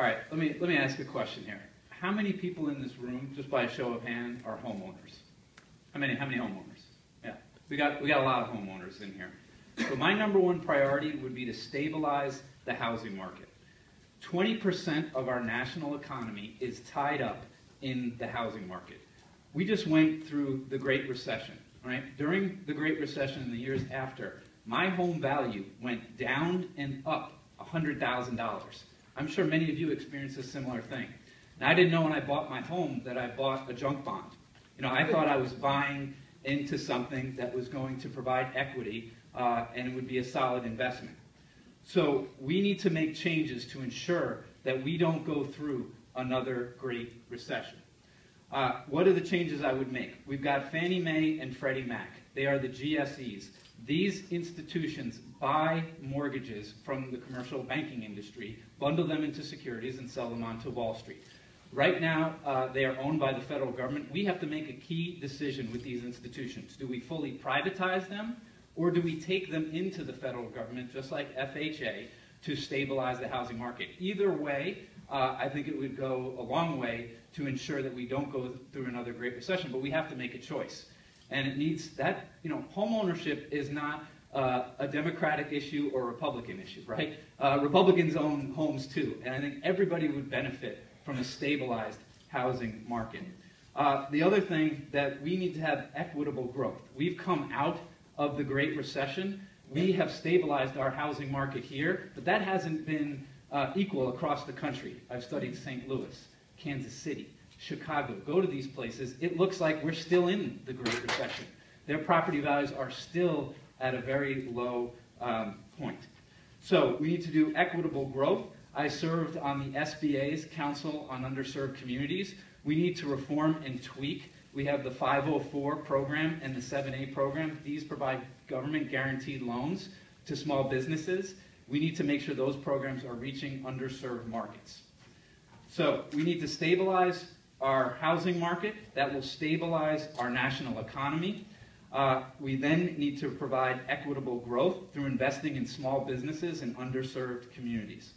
All right, let me ask a question here. How many people in this room, just by a show of hand, are homeowners? How many homeowners? Yeah, we got a lot of homeowners in here. So my number one priority would be to stabilize the housing market. 20% of our national economy is tied up in the housing market. We just went through the Great Recession, right? During the Great Recession and the years after, my home value went down and up $100,000. I'm sure many of you experienced a similar thing. Now, I didn't know when I bought my home that I bought a junk bond. You know, I thought I was buying into something that was going to provide equity and it would be a solid investment. So we need to make changes to ensure that we don't go through another Great Recession. What are the changes I would make? We've got Fannie Mae and Freddie Mac. They are the GSEs. These institutions buy mortgages from the commercial banking industry, bundle them into securities, and sell them onto Wall Street. Right now, they are owned by the federal government. We have to make a key decision with these institutions. Do we fully privatize them, or do we take them into the federal government, just like FHA, to stabilize the housing market? Either way, I think it would go a long way to ensure that we don't go through another Great Recession, but we have to make a choice. And it needs that, you know, home ownership is not a Democratic issue or a Republican issue, right? Republicans own homes too, and I think everybody would benefit from a stabilized housing market. The other thing that we need to have equitable growth. We've come out of the Great Recession. We have stabilized our housing market here, but that hasn't been equal across the country. I've studied St. Louis, Kansas City, Chicago. Go to these places. It looks like we're still in the Great Recession. Their property values are still at a very low point. So we need to do equitable growth. I served on the SBA's Council on Underserved Communities. We need to reform and tweak. We have the 504 program and the 7A program. These provide government-guaranteed loans to small businesses. We need to make sure those programs are reaching underserved markets. So we need to stabilize our housing market. That will stabilize our national economy. We then need to provide equitable growth through investing in small businesses and underserved communities.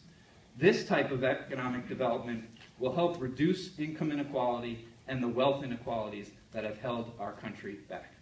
This type of economic development will help reduce income inequality and the wealth inequalities that have held our country back.